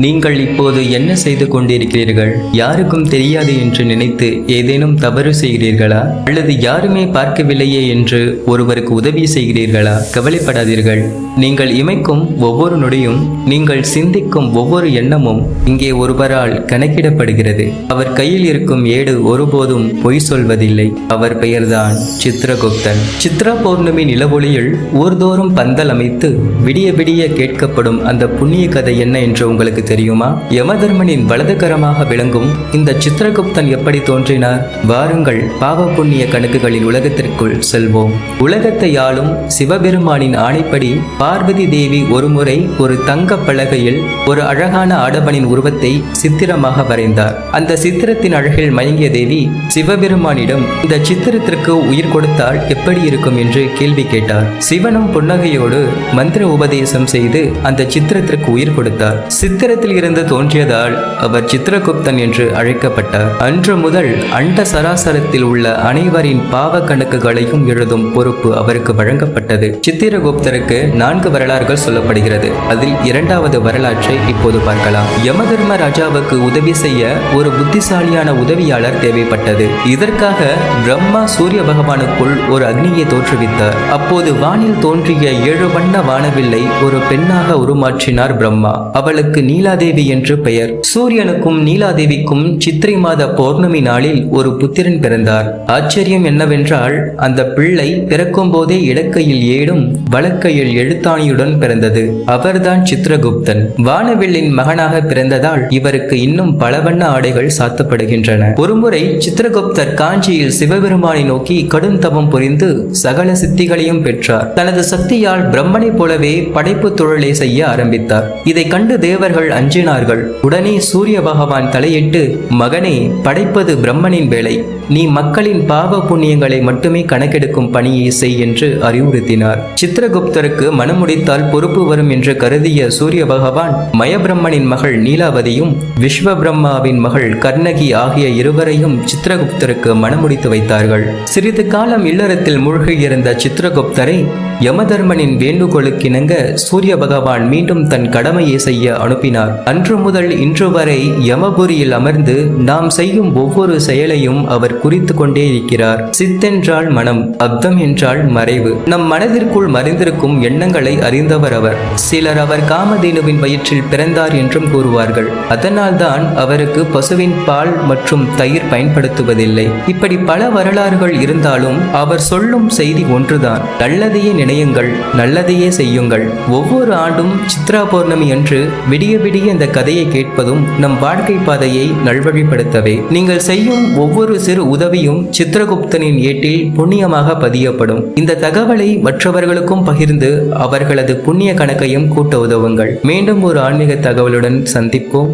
நீங்கள் இப்போது என்ன செய்து கொண்டிருக்கிறீர்கள்? யாருக்கும் தெரியாது என்று நினைத்து ஏதேனும் தவறு செய்கிறீர்களா? அல்லது யாருமே பார்க்கவில்லையே என்று ஒருவருக்கு உதவி செய்கிறீர்களா? கவலைப்படாதீர்கள். நீங்கள் இமைக்கும் ஒவ்வொரு நொடியும், நீங்கள் சிந்திக்கும் ஒவ்வொரு எண்ணமும் இங்கே ஒருவரால் கணக்கிடப்படுகிறது. அவர் கையில் இருக்கும் ஏடு ஒருபோதும் பொய் சொல்வதில்லை. அவர் பெயர்தான் சித்ரகுப்தன். சித்ரா பௌர்ணமி நிலவொளியில் ஊர்தோறும் பந்தல் அமைத்து விடிய விடிய கேட்கப்படும் அந்த புண்ணிய கதை என்ன என்று உங்களுக்கு தெரியுமா? யமதர்மனின் வலதுகரமாக விளங்கும் இந்த சித்ரகுப்தன் எப்படி தோன்றினார்? வாருங்கள், பாவ புண்ணிய கணக்குகளின் உலகத்திற்குள் செல்வோம். உலகத்தை ஆளும் சிவபெருமானின் ஆணைப்படி பார்வதி தேவி ஒருமுறை ஒரு தங்க பலகையில் ஒரு அழகான ஆடவனின் உருவத்தை சித்திரமாக வரைந்தார். அந்த சித்திரத்தின் அழகில் மயங்கிய தேவி சிவபெருமானிடம் இந்த சித்திரத்திற்கு உயிர் கொடுத்தால் எப்படி இருக்கும் என்று கேள்வி கேட்டார். சிவனும் புன்னகையோடு மந்திர உபதேசம் செய்து அந்த சித்திரத்திற்கு உயிர் கொடுத்தார். சித்திரத்தில் இருந்து தோன்றியதால் அவர் சித்ரகுப்தன் என்று அழைக்கப்பட்டார். அன்று முதல் அண்ட சராசரத்தில் உள்ள அனைவரின் பாவ கணக்குகளையும் எழுதும் பொறுப்பு அவருக்கு வழங்கப்பட்டது. சித்திரகுப்தருக்கு 4 வரலாறுகள் சொல்லப்படுகிறது. அதில் 2வது வரலாற்றை இப்போது பார்க்கலாம். யமதர்ம ராஜாவுக்கு உதவி செய்ய ஒரு புத்திசாலியான உதவியாளர் தேவைப்பட்டது. இதற்காக பிரம்மா சூரிய பகவானுக்குள் ஒரு அக்னியை தோற்றுவித்தார். அப்போது வானில் தோன்றிய 7 வண்ண வானவில்லை ஒரு பெண்ணாக உருமாற்றினார் பிரம்மா. அவளுக்கு நீலாதேவி என்று பெயர். சூரியனுக்கும் நீலாதேவிக்கும் சித்திரை மாத பௌர்ணமி நாளில் ஒரு புத்திரன் பிறந்தார். ஆச்சரியம் என்னவென்றால் அந்த பிள்ளை பிறக்கும் போதே இடக்கையில் ஏடும் வலக்கையில் எழுத்தாணியுடன் பிறந்தது. அவர்தான் சித்ரகுப்தன். வானவில்லின் மகனாக பிறந்ததால் இவருக்கு இன்னும் பல வண்ண ஆடைகள் சாத்தப்படுகின்றன. ஒருமுறை சித்ரகுப்தர் காஞ்சியில் சிவபெருமானை நோக்கி கடும் தவம் புரிந்து சகல சித்திகளையும் பெற்றார். தனது சக்தியால் பிரம்மனை போலவே படைப்பு தொழிலை செய்ய ஆரம்பித்தார். இதை கண்டு தேவர்கள் அஞ்சினார்கள். உடனே சூரிய பகவான் தலையிட்டு, மகனே, படைப்பது பிரம்மனின் வேலை. நீ மக்களின் பாவ புண்ணியங்களை மட்டுமே கணக்கெடுக்கும் பணியை செய் என்று அறிவுறுத்தினார். சித்ரகுப்தருக்கு மனமுடித்தால் பொறுப்பு வரும் என்று கருதிய சூரிய பகவான் மயபிரம்மனின் மகள் நீலாவதியும் விஸ்வ பிரம்மாவின் மகள் கர்ணகி ஆகிய இருவரையும் சித்ரகுப்தருக்கு மனமுடித்து வைத்தார்கள். சிறிது காலம் இல்லறத்தில் மூழ்கியிருந்த சித்ரகுப்தரை யமதர்மனின் வேண்டுகோளுக்கிணங்க சூரிய பகவான் மீண்டும் தன் கடமையை செய்ய அனுப்பினார். அன்று முதல் இன்று வரை யமபுரியில் அமர்ந்து நாம் செய்யும் ஒவ்வொரு செயலையும் அவர் குறித்து கொண்டே இருக்கிறார். சித்தென்றால் மனம், அப்தம் என்றால் மறைவு. நம் மனதிற்குள் மறைந்திருக்கும் எண்ணங்களை அறிந்தவர் அவர். சிலர் அவர் காமதேனுவின் வயிற்றில் பிறந்தார் என்றும் கூறுவார்கள். அதனால்தான் அவருக்கு பசுவின் பால் மற்றும் தயிர் பயன்படுத்துவதில்லை. இப்படி பல வரலாறுகள் இருந்தாலும் அவர் சொல்லும் செய்தி ஒன்றுதான்: நல்லதையே நினையுங்கள், நல்லதையே செய்யுங்கள். ஒவ்வொரு ஆண்டும் சித்ரா பௌர்ணமி அன்று விடிய விடிய இந்த கதையை கேட்பதும் நம் வாழ்க்கை பாதையை நல்வழிப்படுத்தவே. நீங்கள் செய்யும் ஒவ்வொரு சிறு உதவியும் சித்ரகுப்தனின் ஏட்டில் புண்ணியமாக பதியப்படும். இந்த தகவலை மற்றவர்களுக்கும் பகிர்ந்து அவர்களது புண்ணிய கணக்கையும் கூட்ட உதவுங்கள். மீண்டும் ஒரு ஆன்மீக தகவலுடன் சந்திப்போம்.